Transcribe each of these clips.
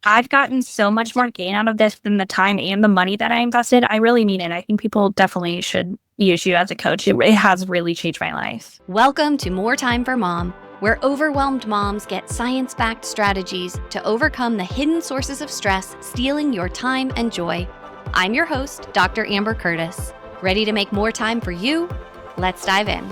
I've gotten so much more gain out of this than the time and the money that I invested. I really mean it. I think people definitely should use you as a coach. It has really changed my life. Welcome to More Time for Mom, where overwhelmed moms get science-backed strategies to overcome the hidden sources of stress stealing your time and joy. I'm your host, Dr. Amber Curtis. Ready to make more time for you? Let's dive in.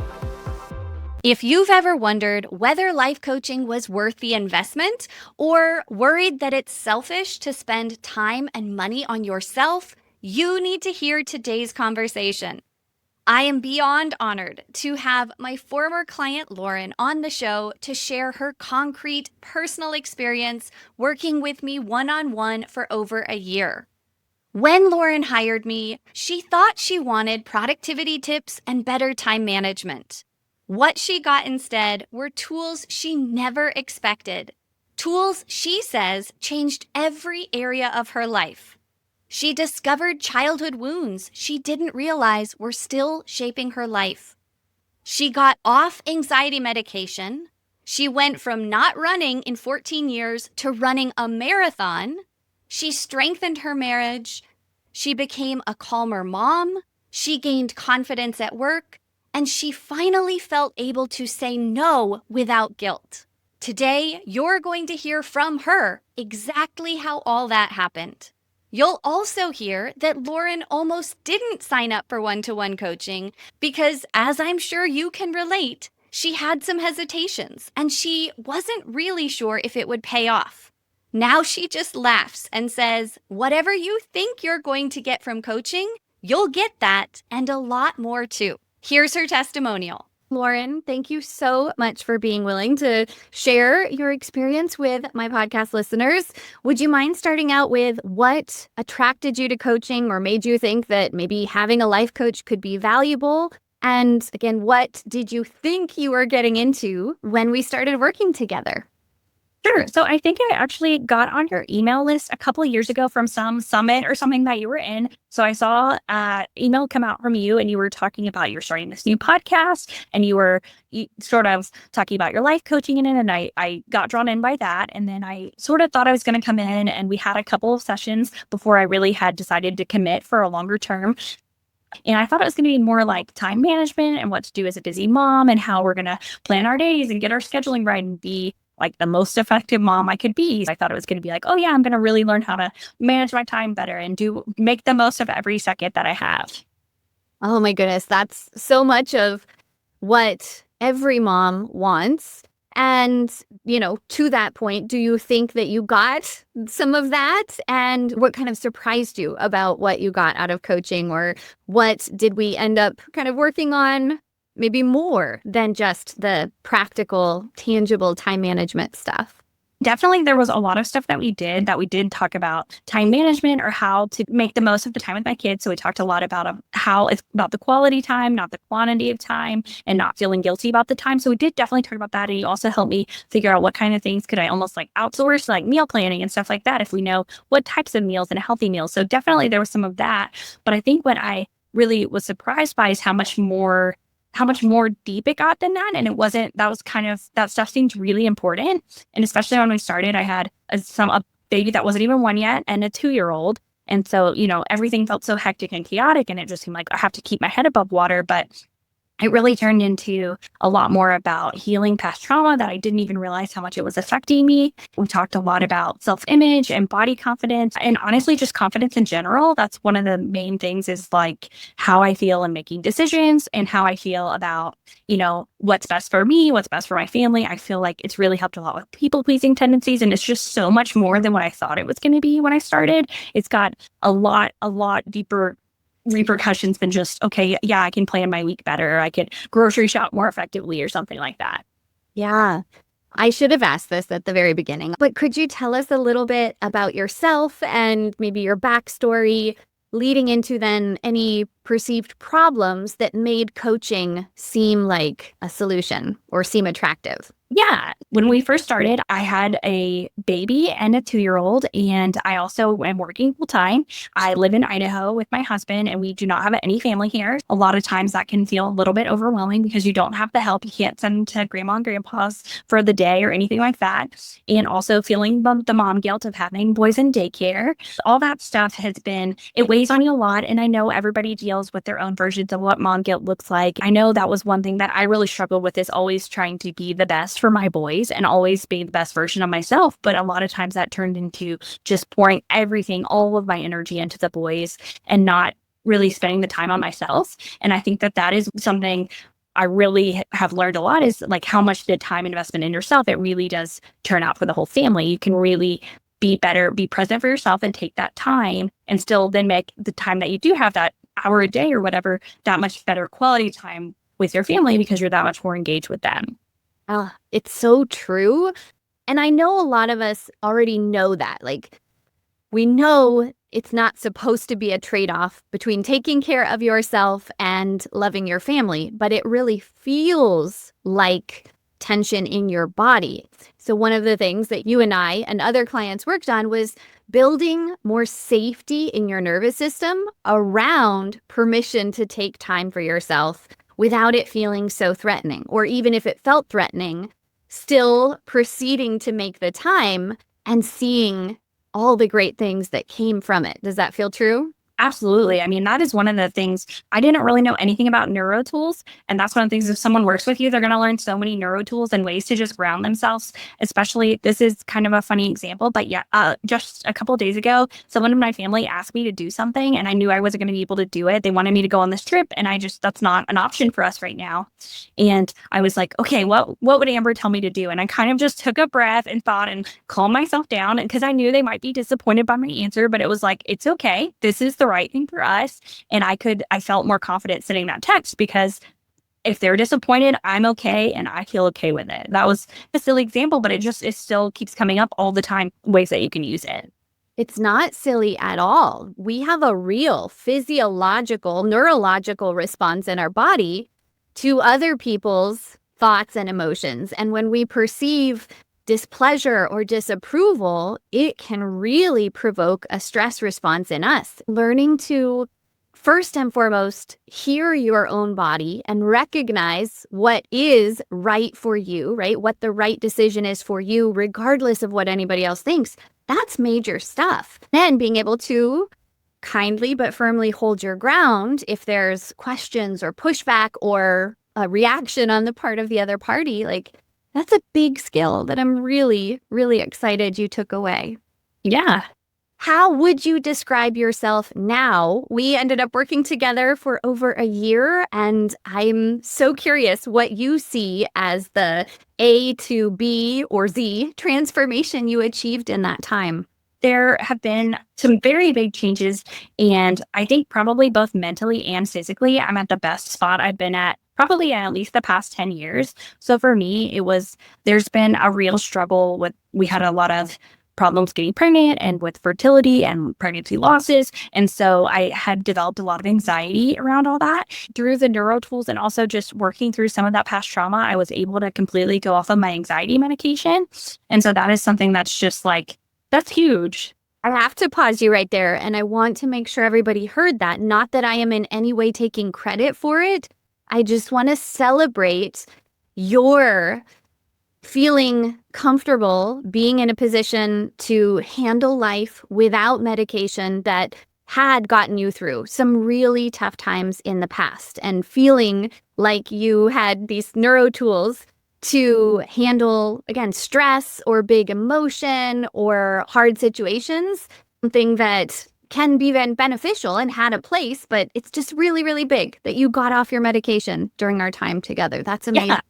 If you've ever wondered whether life coaching was worth the investment or worried that it's selfish to spend time and money on yourself, you need to hear today's conversation. I am beyond honored to have my former client Lauren on the show to share her concrete personal experience working with me one-on-one for over a year. When Lauren hired me, she thought she wanted productivity tips and better time management. What she got instead were tools she never expected. Tools, she says, changed every area of her life. She discovered childhood wounds she didn't realize were still shaping her life. She got off anxiety medication. She went from not running in 14 years to running a marathon. She strengthened her marriage. She became a calmer mom. She gained confidence at work. And she finally felt able to say no without guilt. Today, you're going to hear from her exactly how all that happened. You'll also hear that Lauren almost didn't sign up for one-to-one coaching because, as I'm sure you can relate, she had some hesitations and she wasn't really sure if it would pay off. Now she just laughs and says, whatever you think you're going to get from coaching, you'll get that and a lot more too. Here's her testimonial. Lauren, thank you so much for being willing to share your experience with my podcast listeners. Would you mind starting out with what attracted you to coaching or made you think that maybe having a life coach could be valuable? And again, what did you think you were getting into when we started working together? Sure. So I think I actually got on your email list a couple of years ago from some summit or something that you were in. So I saw an email come out from you and you were talking about you're starting this new podcast and you were sort of talking about your life coaching in it. And I got drawn in by that. And then I sort of thought I was going to come in and we had a couple of sessions before I really had decided to commit for a longer term. And I thought it was going to be more like time management and what to do as a busy mom and how we're going to plan our days and get our scheduling right and be like the most effective mom I could be. I thought it was going to be like, oh yeah, I'm going to really learn how to manage my time better and make the most of every second that I have. Oh my goodness, that's so much of what every mom wants. And, to that point, do you think that you got some of that? And what kind of surprised you about what you got out of coaching, or what did we end up kind of working on maybe more than just the practical, tangible time management stuff? Definitely, there was a lot of stuff that we did talk about time management or how to make the most of the time with my kids. So we talked a lot about how it's about the quality time, not the quantity of time, and not feeling guilty about the time. So we did definitely talk about that. And you also helped me figure out what kind of things could I almost like outsource, like meal planning and stuff like that, if we know what types of meals and healthy meals. So definitely there was some of that. But I think what I really was surprised by is how much more deep it got than that. And that stuff seemed really important. And especially when we started, I had a baby that wasn't even one yet and a 2-year-old. And so, everything felt so hectic and chaotic and it just seemed like I have to keep my head above water. But it really turned into a lot more about healing past trauma that I didn't even realize how much it was affecting me. We talked a lot about self-image and body confidence and honestly, just confidence in general. That's one of the main things is like how I feel in making decisions and how I feel about, what's best for me, what's best for my family. I feel like it's really helped a lot with people-pleasing tendencies. And it's just so much more than what I thought it was going to be when I started. It's got a lot deeper repercussions than just, okay, yeah, I can plan my week better. I could grocery shop more effectively or something like that. Yeah. I should have asked this at the very beginning, but could you tell us a little bit about yourself and maybe your backstory leading into then any perceived problems that made coaching seem like a solution or seem attractive? Yeah. When we first started, I had a baby and a 2-year-old, and I also am working full time. I live in Idaho with my husband, and we do not have any family here. A lot of times that can feel a little bit overwhelming because you don't have the help. You can't send them to grandma and grandpa's for the day or anything like that. And also feeling the mom guilt of having boys in daycare. All that stuff it weighs on you a lot. And I know everybody deals with their own versions of what mom guilt looks like. I know that was one thing that I really struggled with, is always trying to be the best for my boys and always be the best version of myself. But a lot of times that turned into just pouring everything, all of my energy into the boys and not really spending the time on myself. And I think that is something I really have learned a lot, is like how much the time investment in yourself, it really does turn out for the whole family. You can really be better, be present for yourself and take that time and still then make the time that you do have, that hour a day or whatever, that much better quality time with your family because you're that much more engaged with them. It's so true. And I know a lot of us already know that. Like, we know it's not supposed to be a trade-off between taking care of yourself and loving your family, but it really feels like tension in your body. So one of the things that you and I and other clients worked on was building more safety in your nervous system around permission to take time for yourself without it feeling so threatening. Or even if it felt threatening, still proceeding to make the time and seeing all the great things that came from it. Does that feel true? Absolutely. I mean, that is one of the things. I didn't really know anything about neuro tools. And that's one of the things, if someone works with you, they're going to learn so many neuro tools and ways to just ground themselves. Especially, this is kind of a funny example, but yeah, just a couple of days ago, someone in my family asked me to do something and I knew I wasn't going to be able to do it. They wanted me to go on this trip and that's not an option for us right now. And I was like, okay, what would Amber tell me to do? And I kind of just took a breath and thought and calmed myself down, because I knew they might be disappointed by my answer, but it was like, it's okay. This is the right thing for us. And I felt more confident sending that text, because if they're disappointed, I'm okay and I feel okay with it. That was a silly example, but it still keeps coming up all the time, ways that you can use it. It's not silly at all. We have a real physiological, neurological response in our body to other people's thoughts and emotions. And when we perceive displeasure or disapproval, it can really provoke a stress response in us. Learning to, first and foremost, hear your own body and recognize what is right for you, right? What the right decision is for you, regardless of what anybody else thinks. That's major stuff. Then being able to kindly but firmly hold your ground if there's questions or pushback or a reaction on the part of the other party, like, that's a big skill that I'm really, really excited you took away. Yeah. How would you describe yourself now? We ended up working together for over a year, and I'm so curious what you see as the A to B or Z transformation you achieved in that time. There have been some very big changes, and I think probably both mentally and physically, I'm at the best spot I've been at probably at least the past 10 years. So for me, there's been a real struggle we had a lot of problems getting pregnant and with fertility and pregnancy losses. And so I had developed a lot of anxiety around all that. Through the neuro tools and also just working through some of that past trauma, I was able to completely go off of my anxiety medication. And so that is something that's just like, that's huge. I have to pause you right there, and I want to make sure everybody heard that. Not that I am in any way taking credit for it. I just want to celebrate your feeling comfortable being in a position to handle life without medication that had gotten you through some really tough times in the past, and feeling like you had these neuro tools to handle, again, stress or big emotion or hard situations, something that can be then beneficial and had a place, but it's just really, really big that you got off your medication during our time together. That's amazing. Yeah.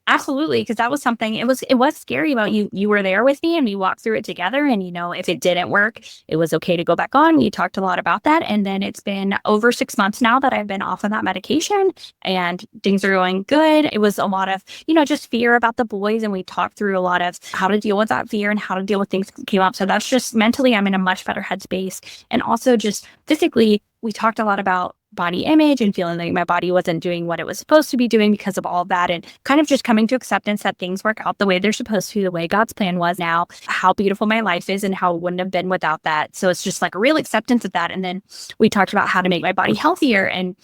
Absolutely, because that was something, it was scary about you. You were there with me and we walked through it together. And, if it didn't work, it was okay to go back on. We talked a lot about that. And then it's been over 6 months now that I've been off of that medication and things are going good. It was a lot of, just fear about the boys. And we talked through a lot of how to deal with that fear and how to deal with things that came up. So that's just mentally, I'm in a much better headspace. And also just physically, we talked a lot about body image and feeling like my body wasn't doing what it was supposed to be doing because of all of that, and kind of just coming to acceptance that things work out the way they're supposed to, the way God's plan was now, how beautiful my life is and how it wouldn't have been without that. So it's just like a real acceptance of that. And then we talked about how to make my body healthier. And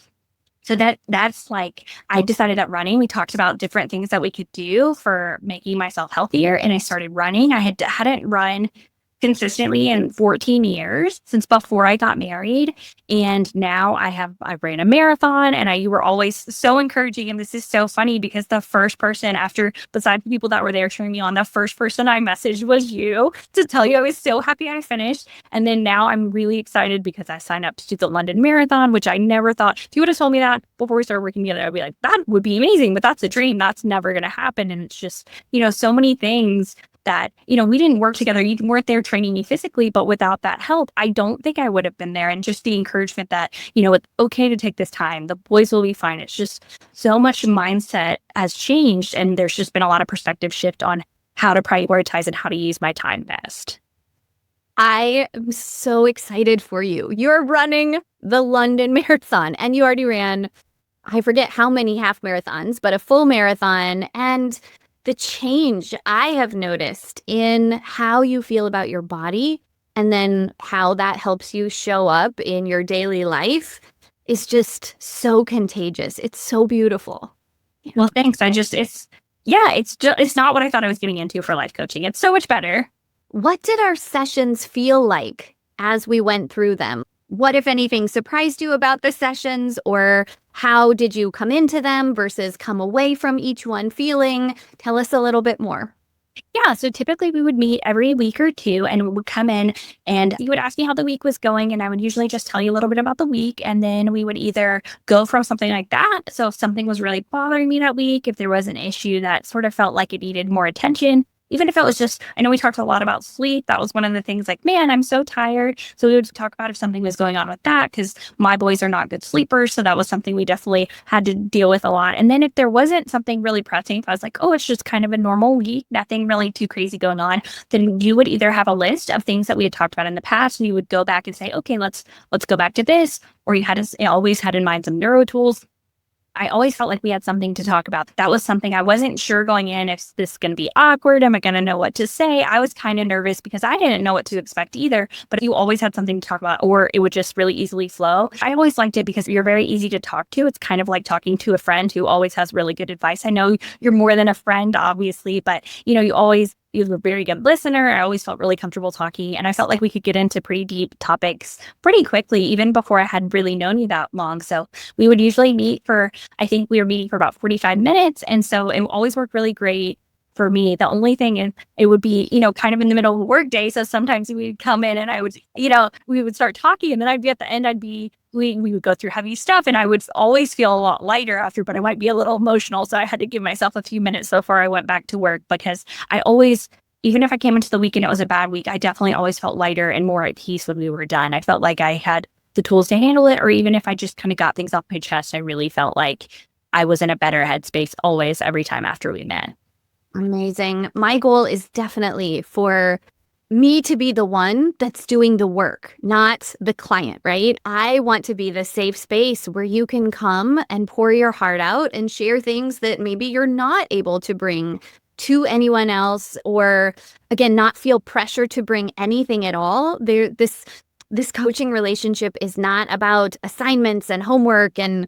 so that's like, I decided that running, we talked about different things that we could do for making myself healthier. And I started running. I hadn't run consistently in 14 years since before I got married. And now I ran a marathon, and you were always so encouraging. And this is so funny because the first person besides the people that were there cheering me on, the first person I messaged was you to tell you I was so happy I finished. And then now I'm really excited because I signed up to do the London Marathon, which I never thought, if you would have told me that before we started working together, I'd be like, that would be amazing, but that's a dream. That's never going to happen. And it's just, so many things that, we didn't work together. You weren't there training me physically, but without that help, I don't think I would have been there. And just the encouragement that, it's okay to take this time. The boys will be fine. It's just so much mindset has changed. And there's just been a lot of perspective shift on how to prioritize and how to use my time best. I am so excited for you. You're running the London Marathon, and you already ran, I forget how many half marathons, but a full marathon. And the change I have noticed in how you feel about your body and then how that helps you show up in your daily life is just so contagious. It's so beautiful. Well, thanks. It's not what I thought I was getting into for life coaching. It's so much better. What did our sessions feel like as we went through them? What, if anything, surprised you about the sessions, or how did you come into them versus come away from each one feeling? Tell us a little bit more. Yeah, so typically we would meet every week or two, and we would come in and you would ask me how the week was going, and I would usually just tell you a little bit about the week, and then we would either go from something like that. So if something was really bothering me that week, if there was an issue that sort of felt like it needed more attention, even if it was just, I know we talked a lot about sleep. That was one of the things, like, man, I'm so tired. So we would talk about if something was going on with that, because my boys are not good sleepers. So that was something we definitely had to deal with a lot. And then if there wasn't something really pressing, if I was like, oh, it's just kind of a normal week, nothing really too crazy going on, then you would either have a list of things that we had talked about in the past, and you would go back and say, okay, let's go back to this. Or you always had in mind some neuro tools. I always felt like we had something to talk about. That was something I wasn't sure going in, if this is going to be awkward. Am I going to know what to say? I was kind of nervous because I didn't know what to expect either, but you always had something to talk about, or it would just really easily flow. I always liked it because you're very easy to talk to. It's kind of like talking to a friend who always has really good advice. I know you're more than a friend, obviously, but you're a very good listener. I always felt really comfortable talking, and I felt like we could get into pretty deep topics pretty quickly, even before I had really known you that long. So we would usually I think we were meeting for about 45 minutes. And so it always worked really great for me. The only thing is it would be, kind of in the middle of a work day. So sometimes we would come in and I would, we would start talking, and then I'd be at the end, we would go through heavy stuff, and I would always feel a lot lighter after, but I might be a little emotional. So I had to give myself a few minutes before I went back to work, because I always, even if I came into the week and it was a bad week, I definitely always felt lighter and more at peace when we were done. I felt like I had the tools to handle it, or even if I just kind of got things off my chest, I really felt like I was in a better headspace always, every time after we met. Amazing. My goal is definitely for me to be the one that's doing the work, not the client, right? I want to be the safe space where you can come and pour your heart out and share things that maybe you're not able to bring to anyone else, or again, not feel pressure to bring anything at all. This coaching relationship is not about assignments and homework and,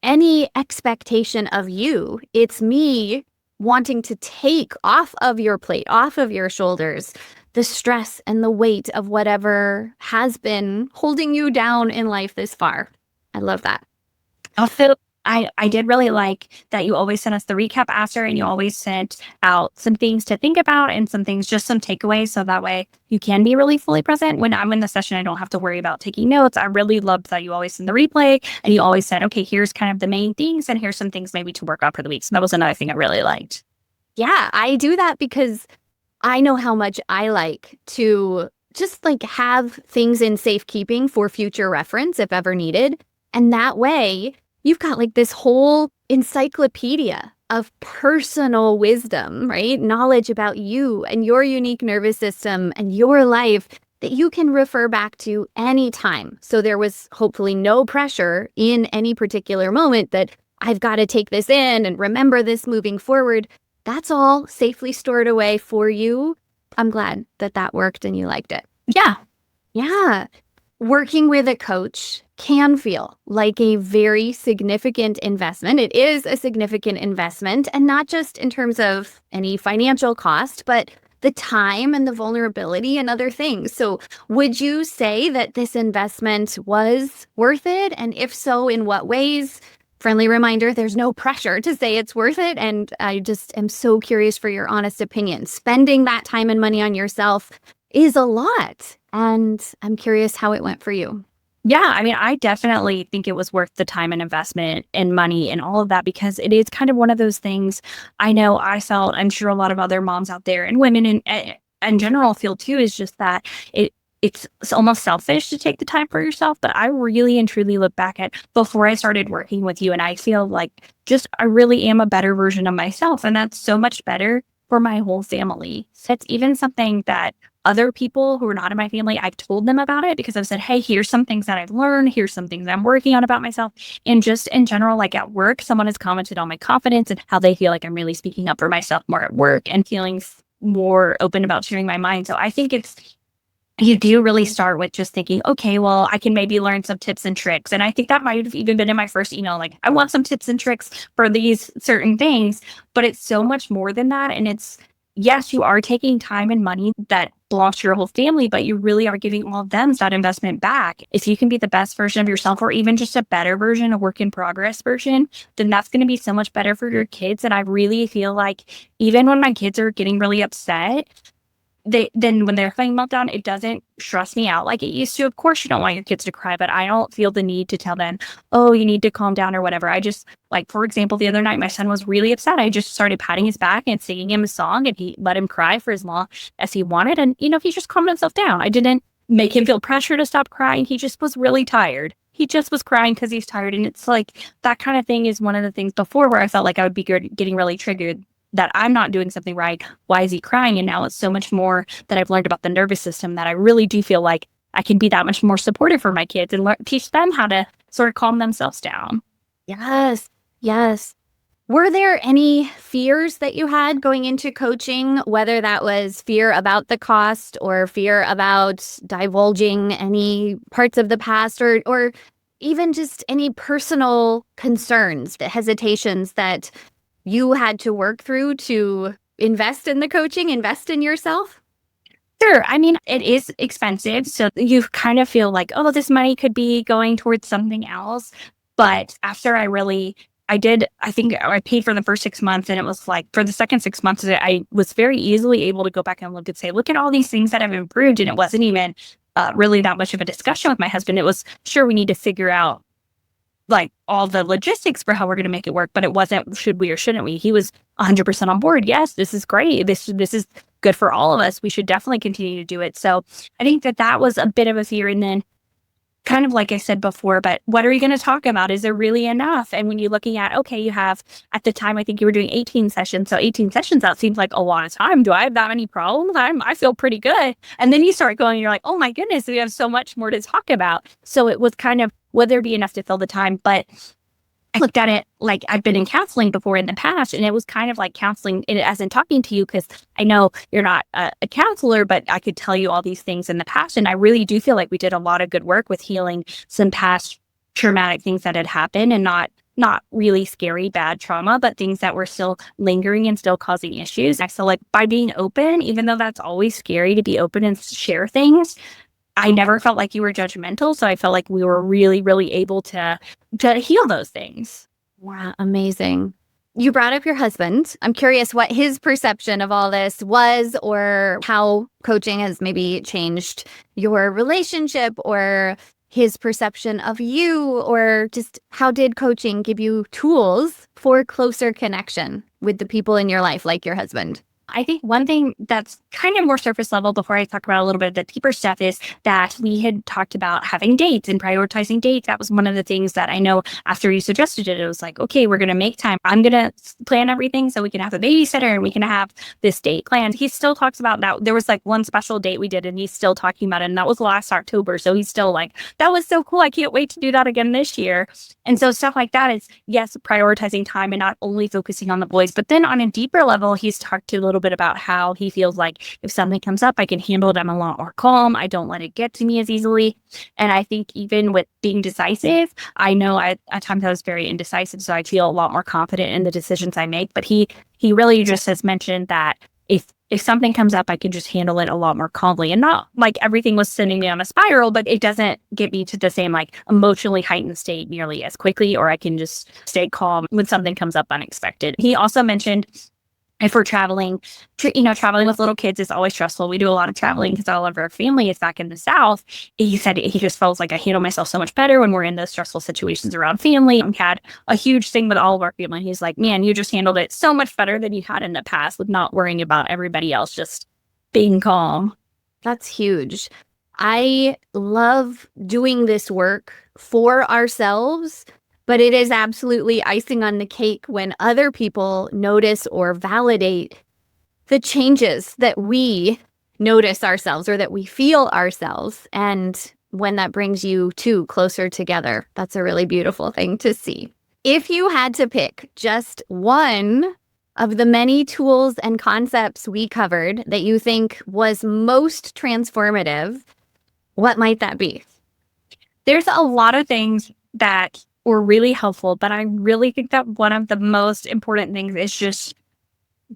any expectation of you. It's me wanting to take off of your plate, off of your shoulders, the stress and the weight of whatever has been holding you down in life this far. I love that. Also, I did really like that you always sent us the recap after, and you always sent out some things to think about and some takeaways. So that way you can be really fully present. When I'm in the session, I don't have to worry about taking notes. I really loved that you always send the replay, and you always said, okay, here's kind of the main things, and here's some things maybe to work on for the week. So that was another thing I really liked. Yeah, I do that because I know how much I like to just have things in safekeeping for future reference if ever needed. And that way, you've got this whole encyclopedia of personal wisdom, right? Knowledge about you and your unique nervous system and your life that you can refer back to anytime. So there was hopefully no pressure in any particular moment that I've got to take this in and remember this moving forward. That's all safely stored away for you. I'm glad that that worked and you liked it. Yeah. Yeah. Working with a coach can feel like a very significant investment. It is a significant investment, and not just in terms of any financial cost, but the time and the vulnerability and other things. So would you say that this investment was worth it? And if so, in what ways? Friendly reminder, there's no pressure to say it's worth it. And I just am so curious for your honest opinion. Spending that time and money on yourself is a lot. And I'm curious how it went for you. Yeah, I mean, I definitely think it was worth the time and investment and money and all of that, because it is kind of one of those things. I know I felt, I'm sure a lot of other moms out there and women in general feel too, is just that it's almost selfish to take the time for yourself. But I really and truly look back at before I started working with you, and I feel like just I really am a better version of myself. And that's so much better for my whole family. So it's even something that other people who are not in my family, I've told them about it, because I've said, hey, here's some things that I've learned. Here's some things I'm working on about myself. And just in general, like at work, someone has commented on my confidence and how they feel like I'm really speaking up for myself more at work and feeling more open about sharing my mind. So I think you do really start with just thinking, okay, well, I can maybe learn some tips and tricks. And I think that might have even been in my first email. Like, I want some tips and tricks for these certain things, but it's so much more than that. And it's, yes, you are taking time and money that belongs to your whole family, but you really are giving all of them that investment back. If you can be the best version of yourself, or even just a better version, a work in progress version, then that's going to be so much better for your kids. And I really feel like even when my kids are getting really upset, then when they're having meltdown, it doesn't stress me out like it used to. Of course, you don't want your kids to cry, but I don't feel the need to tell them, oh, you need to calm down or whatever. I just, like, for example, the other night, my son was really upset. I just started patting his back and singing him a song, and he let him cry for as long as he wanted. And, he just calmed himself down. I didn't make him feel pressure to stop crying. He just was really tired. He just was crying because he's tired. And it's like that kind of thing is one of the things before where I felt like I would be getting really triggered that I'm not doing something right. Why is he crying? And now it's so much more that I've learned about the nervous system that I really do feel like I can be that much more supportive for my kids and teach them how to sort of calm themselves down. Yes. Yes. Were there any fears that you had going into coaching, whether that was fear about the cost or fear about divulging any parts of the past, or even just any personal concerns, the hesitations that you had to work through to invest in the coaching, invest in yourself? Sure. I mean, it is expensive. So you kind of feel like, oh, this money could be going towards something else. But after I think I paid for the first 6 months, and it was like for the second 6 months, I was very easily able to go back and look and say, look at all these things that have improved. And it wasn't even really that much of a discussion with my husband. It was, sure, we need to figure out like all the logistics for how we're going to make it work, but it wasn't should we or shouldn't we. He was 100% on board. Yes, this is great. This is good for all of us. We should definitely continue to do it. So I think that was a bit of a fear. And then kind of like I said before, but what are you going to talk about? Is there really enough? And when you're looking at, okay, you have, at the time, I think you were doing 18 sessions. So 18 sessions, that seems like a lot of time. Do I have that many problems? I feel pretty good. And then you start going, you're like, oh my goodness, we have so much more to talk about. So it was kind of, would there be enough to fill the time? But I looked at it like I've been in counseling before in the past, and it was kind of like counseling as in talking to you, because I know you're not a counselor, but I could tell you all these things in the past. And I really do feel like we did a lot of good work with healing some past traumatic things that had happened, and not really scary, bad trauma, but things that were still lingering and still causing issues. So like by being open, even though that's always scary to be open and share things, I never felt like you were judgmental. So I felt like we were really, really able to heal those things. Wow, amazing. You brought up your husband. I'm curious what his perception of all this was, or how coaching has maybe changed your relationship, or his perception of you, or just how did coaching give you tools for closer connection with the people in your life, like your husband? I think one thing that's kind of more surface level before I talk about a little bit of the deeper stuff is that we had talked about having dates and prioritizing dates. That was one of the things that I know after you suggested it, it was like, okay, we're going to make time. I'm going to plan everything so we can have a babysitter and we can have this date planned. He still talks about that. There was like one special date we did and he's still talking about it. And that was last October. So he's still like, that was so cool. I can't wait to do that again this year. And so stuff like that is, yes, prioritizing time and not only focusing on the boys, but then on a deeper level, he's talked a little bit about how he feels like if something comes up, I can handle it. I'm a lot more calm. I don't let it get to me as easily. And I think even with being decisive, I know at times I was very indecisive. So I feel a lot more confident in the decisions I make. But he really just has mentioned that if something comes up, I can just handle it a lot more calmly and not like everything was sending me on a spiral, but it doesn't get me to the same like emotionally heightened state nearly as quickly, or I can just stay calm when something comes up unexpected. He also mentioned if we're traveling, traveling with little kids is always stressful. We do a lot of traveling because all of our family is back in the South. He said he just feels like I handle myself so much better when we're in those stressful situations around family. We had a huge thing with all of our family. He's like, man, you just handled it so much better than you had in the past with not worrying about everybody else, just being calm. That's huge. I love doing this work for ourselves, but it is absolutely icing on the cake when other people notice or validate the changes that we notice ourselves or that we feel ourselves. And when that brings you two closer together, that's a really beautiful thing to see. If you had to pick just one of the many tools and concepts we covered that you think was most transformative, what might that be? There's a lot of things that were really helpful, but I really think that one of the most important things is just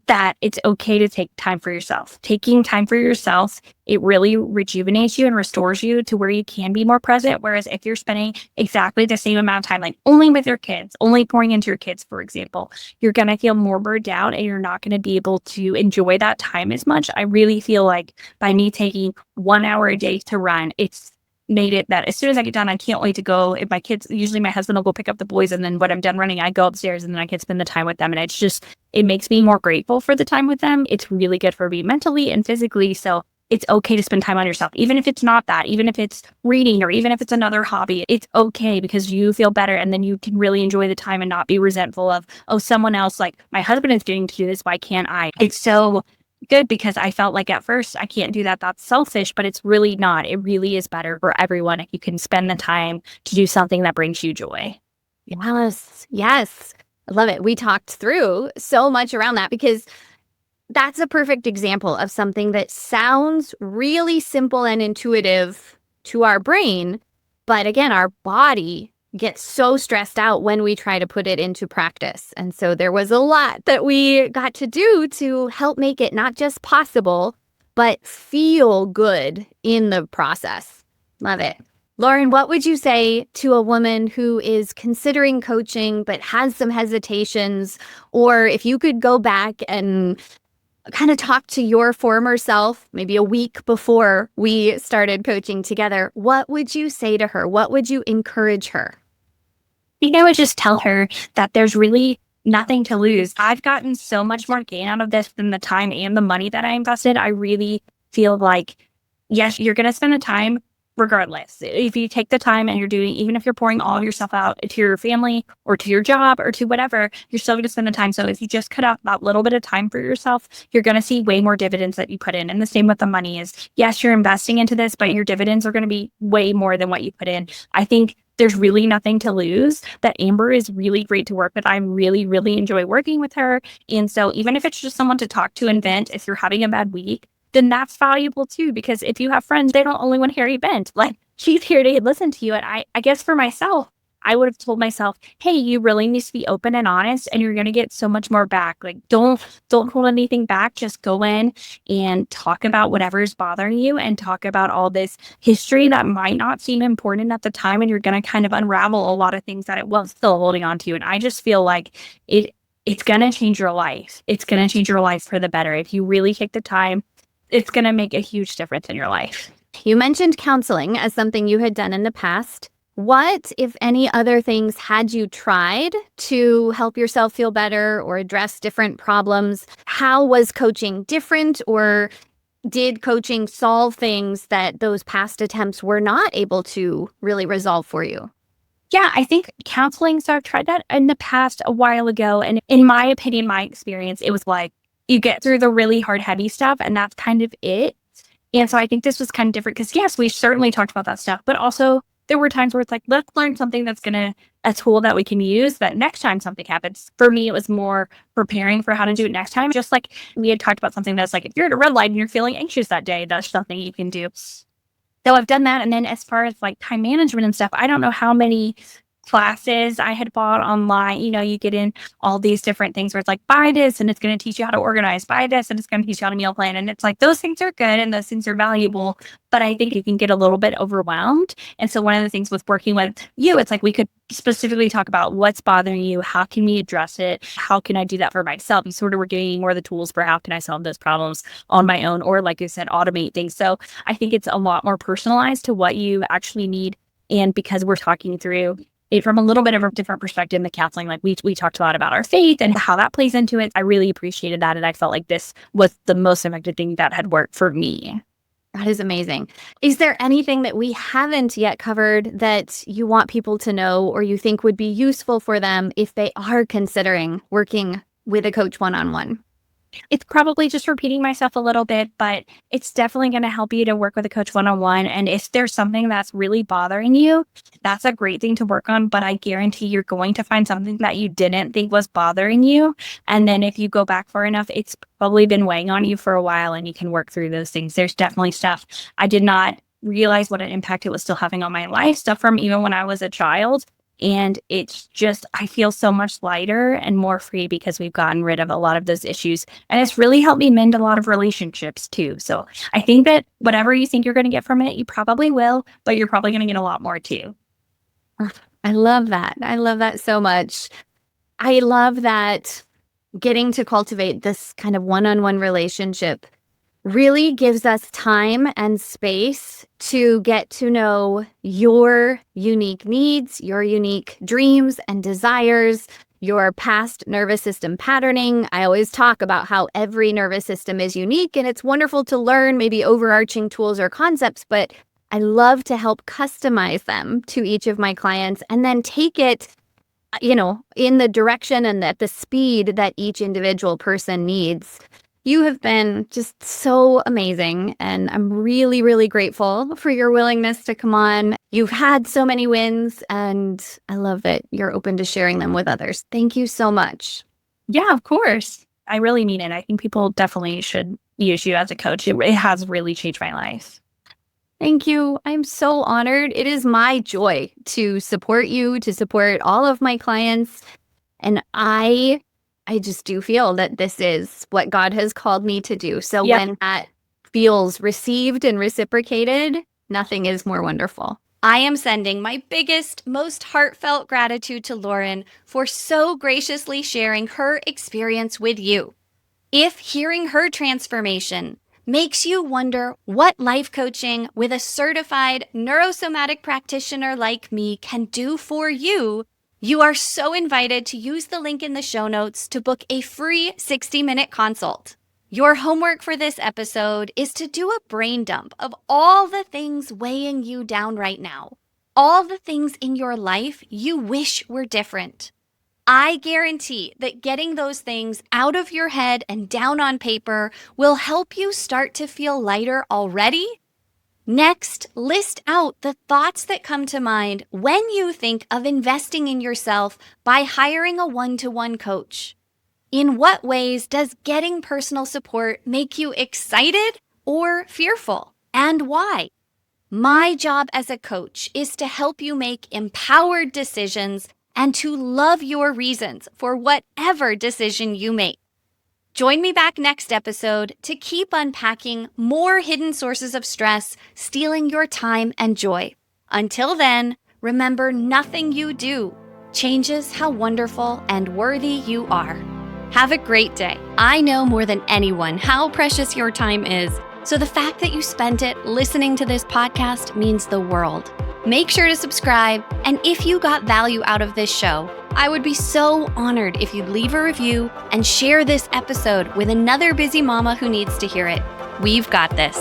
that it's okay to take time for yourself. Taking time for yourself, it really rejuvenates you and restores you to where you can be more present. Whereas if you're spending exactly the same amount of time, like only with your kids, only pouring into your kids, for example, you're going to feel more burned out and you're not going to be able to enjoy that time as much. I really feel like by me taking 1 hour a day to run, it's made it that as soon as I get done, I can't wait to go. If my kids, usually my husband will go pick up the boys, and then when I'm done running, I go upstairs and then I can spend the time with them. And it's just, it makes me more grateful for the time with them. It's really good for me mentally and physically. So it's okay to spend time on yourself, even if it's not that, even if it's reading or even if it's another hobby. It's okay because you feel better and then you can really enjoy the time and not be resentful of, oh, someone else, like my husband is getting to do this. Why can't I? It's so good because I felt like at first I can't do that. That's selfish, but it's really not. It really is better for everyone if you can spend the time to do something that brings you joy. Yes. Yes. I love it. We talked through so much around that because that's a perfect example of something that sounds really simple and intuitive to our brain. But again, our body gets so stressed out when we try to put it into practice. And so there was a lot that we got to do to help make it not just possible, but feel good in the process. Love it. Lauren, what would you say to a woman who is considering coaching but has some hesitations? Or if you could go back and kind of talk to your former self, maybe a week before we started coaching together, what would you say to her? What would you encourage her? I think I would just tell her that there's really nothing to lose. I've gotten so much more gain out of this than the time and the money that I invested. I really feel like, yes, you're going to spend the time regardless. If you take the time and you're doing, even if you're pouring all of yourself out to your family or to your job or to whatever, you're still going to spend the time. So if you just cut out that little bit of time for yourself, you're going to see way more dividends that you put in. And the same with the money is, yes, you're investing into this, but your dividends are going to be way more than what you put in. I think there's really nothing to lose. That Amber is really great to work with. I really, really enjoy working with her. And so even if it's just someone to talk to and vent, if you're having a bad week, then that's valuable too. Because if you have friends, they don't only want to hear you vent. Like, she's here to listen to you. And I guess for myself, I would have told myself, hey, you really need to be open and honest and you're going to get so much more back. Like, don't hold anything back. Just go in and talk about whatever is bothering you and talk about all this history that might not seem important at the time. And you're going to kind of unravel a lot of things that it was still holding on to. And I just feel like it's going to change your life. It's going to change your life for the better. If you really take the time, it's going to make a huge difference in your life. You mentioned counseling as something you had done in the past. What, if any, other things had you tried to help yourself feel better or address different problems? How was coaching different, or did coaching solve things that those past attempts were not able to really resolve for you? Yeah, I think counseling. So I've tried that in the past a while ago. And in my opinion, my experience, it was like you get through the really hard, heavy stuff, and that's kind of it. And so I think this was kind of different because, yes, we certainly talked about that stuff, but also there were times where it's like, let's learn something that's a tool that we can use that next time something happens. For me, it was more preparing for how to do it next time. Just like we had talked about something that's like, if you're at a red light and you're feeling anxious that day, that's something you can do. So I've done that. And then as far as like time management and stuff, I don't know how many classes I had bought online. You get in all these different things where it's like, buy this and it's going to teach you how to organize, buy this and it's going to teach you how to meal plan. And it's like, those things are good and those things are valuable, but I think you can get a little bit overwhelmed. And so one of the things with working with you, it's like we could specifically talk about what's bothering you, how can we address it, how can I do that for myself? You sort of were giving more of the tools for how can I solve those problems on my own, or like you said, automate things. So I think it's a lot more personalized to what you actually need. And because we're talking through it from a little bit of a different perspective in the counseling, like we talked a lot about our faith and how that plays into it. I really appreciated that. And I felt like this was the most effective thing that had worked for me. That is amazing. Is there anything that we haven't yet covered that you want people to know or you think would be useful for them if they are considering working with a coach one-on-one? It's probably just repeating myself a little bit, but it's definitely going to help you to work with a coach one-on-one. And if there's something that's really bothering you, that's a great thing to work on. But I guarantee you're going to find something that you didn't think was bothering you. And then if you go back far enough, it's probably been weighing on you for a while and you can work through those things. There's definitely stuff I did not realize what an impact it was still having on my life, stuff from even when I was a child. And it's just, I feel so much lighter and more free because we've gotten rid of a lot of those issues. And it's really helped me mend a lot of relationships too. So I think that whatever you think you're going to get from it, you probably will, but you're probably going to get a lot more too. I love that. I love that so much. I love that getting to cultivate this kind of one-on-one relationship really gives us time and space to get to know your unique needs, your unique dreams and desires, your past nervous system patterning. I always talk about how every nervous system is unique, and it's wonderful to learn maybe overarching tools or concepts, but I love to help customize them to each of my clients and then take it, in the direction and at the speed that each individual person needs. You have been just so amazing, and I'm really, really grateful for your willingness to come on. You've had so many wins, and I love that you're open to sharing them with others. Thank you so much. Yeah, of course. I really mean it. I think people definitely should use you as a coach. It has really changed my life. Thank you. I'm so honored. It is my joy to support you, to support all of my clients. And I just do feel that this is what God has called me to do. So when that feels received and reciprocated, nothing is more wonderful. I am sending my biggest, most heartfelt gratitude to Lauren for so graciously sharing her experience with you. If hearing her transformation makes you wonder what life coaching with a certified neurosomatic practitioner like me can do for you, you are so invited to use the link in the show notes to book a free 60-minute consult. Your homework for this episode is to do a brain dump of all the things weighing you down right now, all the things in your life you wish were different. I guarantee that getting those things out of your head and down on paper will help you start to feel lighter already. Next, list out the thoughts that come to mind when you think of investing in yourself by hiring a one-to-one coach. In what ways does getting personal support make you excited or fearful, and why? My job as a coach is to help you make empowered decisions and to love your reasons for whatever decision you make. Join me back next episode to keep unpacking more hidden sources of stress, stealing your time and joy. Until then, remember nothing you do changes how wonderful and worthy you are. Have a great day. I know more than anyone how precious your time is, so the fact that you spent it listening to this podcast means the world. Make sure to subscribe, and if you got value out of this show, I would be so honored if you'd leave a review and share this episode with another busy mama who needs to hear it. We've got this.